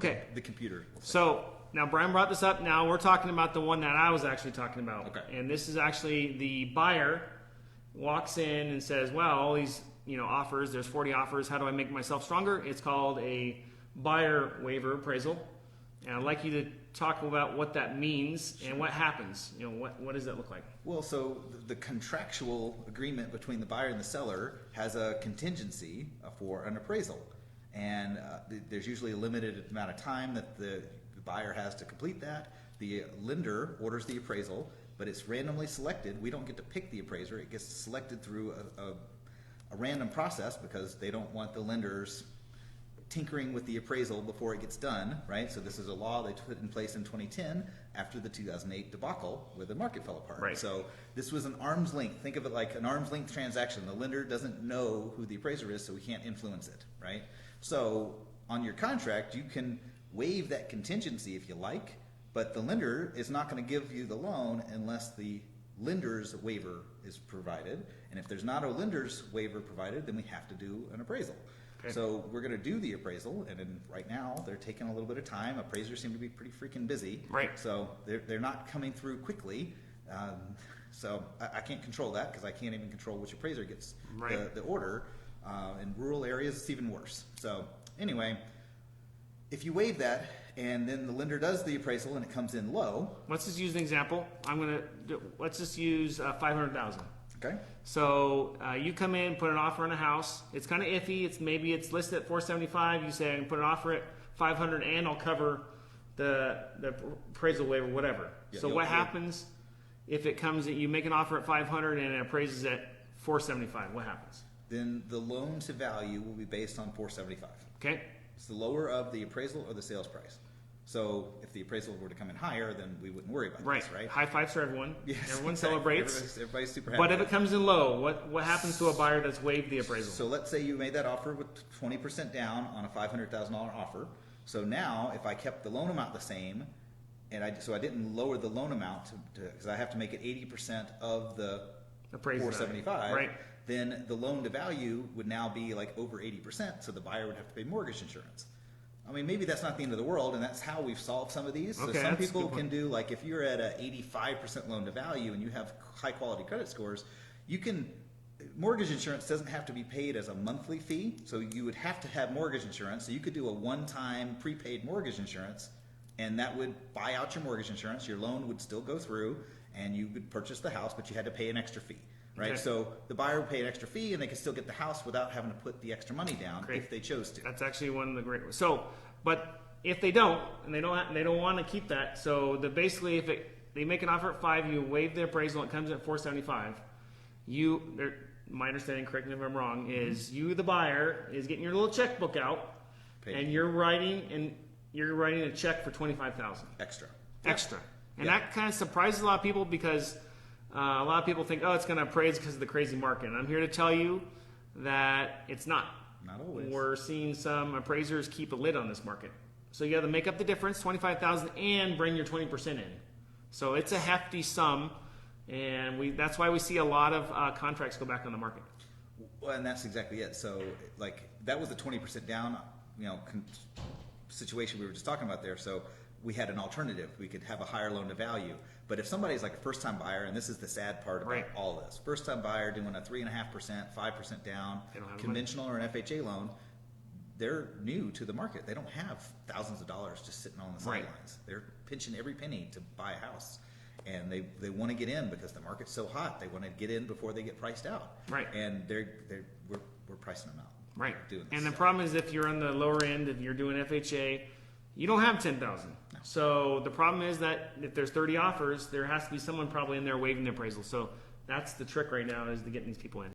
Okay. The computer. So now Brian brought this up. Now we're talking about the one that I was actually talking about. Okay. And this is actually the buyer walks in and says, well, all these offers, there's 40 offers. How do I make myself stronger? It's called a buyer waiver appraisal. And I'd like you to talk about what that means and what happens. What does that look like? Well, so the contractual agreement between the buyer and the seller has a contingency for an appraisal. And there's usually a limited amount of time that the buyer has to complete that. The lender orders the appraisal, but it's randomly selected. We don't get to pick the appraiser. It gets selected through a random process because they don't want the lenders tinkering with the appraisal before it gets done, right? So this is a law they put in place in 2010 after the 2008 debacle where the market fell apart. Right. So this was an arm's length. Think of it like an arm's length transaction. The lender doesn't know who the appraiser is, so we can't influence it, right? So on your contract, you can waive that contingency if you like, but the lender is not going to give you the loan unless the lender's waiver is provided. And if there's not a lender's waiver provided, then we have to do an appraisal. Okay. So we're going to do the appraisal, and then right now they're taking a little bit of time. Appraisers seem to be pretty freaking busy. Right. So they're not coming through quickly. So I can't control that because I can't even control which appraiser gets the order. In rural areas, it's even worse. So anyway, if you waive that and then the lender does the appraisal and it comes in low. Let's just use an example. Let's just use 500,000. Okay. So you come in, put an offer on a house. It's kind of iffy. Maybe it's listed at 475. You say I can put an offer at 500 and I'll cover the appraisal waiver, whatever. Yeah, so what happens if it comes that you make an offer at 500 and it appraises at 475? What happens? Then the loan to value will be based on 475. Okay. It's the lower of the appraisal or the sales price. So if the appraisal were to come in higher, then we wouldn't worry about this, right? High fives for everyone. Yes, Everyone exactly. celebrates. Everybody's super happy. But if it comes in low, what happens to a buyer that's waived the appraisal? So let's say you made that offer with 20% down on a $500,000 offer. So now if I kept the loan amount the same, and I didn't lower the loan amount because I have to make it 80% of the Appraisal 475, right? Then the loan to value would now be like over 80%, so the buyer would have to pay mortgage insurance. I mean, maybe that's not the end of the world, and that's how we've solved some of these. So some people can do, like if you're at a 85% loan to value and you have high quality credit scores, mortgage insurance doesn't have to be paid as a monthly fee, so you would have to have mortgage insurance. So you could do a one-time prepaid mortgage insurance, and that would buy out your mortgage insurance. Your loan would still go through, and you would purchase the house, but you had to pay an extra fee. Right, Okay. so the buyer would pay an extra fee, and they could still get the house without having to put the extra money down Great. if they chose to. That's actually one of the great. So, but if they don't, and they don't want to keep that, so basically, if they make an offer at 5, you waive the appraisal, it comes in at 475. My understanding, correct me if I'm wrong, is you, the buyer, is getting your little checkbook out, and you're writing a check for 25,000 Extra. and that kind of surprises a lot of people because. A lot of people think, oh, it's going to appraise because of the crazy market. And I'm here to tell you that it's not. Not always. We're seeing some appraisers keep a lid on this market. So you got to make up the difference, 25,000, and bring your 20% in. So it's a hefty sum, and that's why we see a lot of contracts go back on the market. Well, and that's exactly it. So, like, that was the 20% down, situation we were just talking about there. So we had an alternative. We could have a higher loan to value. But if somebody's like a first-time buyer, and this is the sad part about all this, first-time buyer doing a 3.5%, 5% down, conventional or an FHA loan, they're new to the market. They don't have thousands of dollars just sitting on the sidelines. They're pinching every penny to buy a house. And they want to get in because the market's so hot. They want to get in before they get priced out. Right. And we're pricing them out. Right. Doing this And the stuff. problem is if you're on the lower end, if you're doing FHA, you don't have 10,000. So the problem is that if there's 30 offers, there has to be someone probably in there waiving the appraisal. So that's the trick right now, is to get these people in.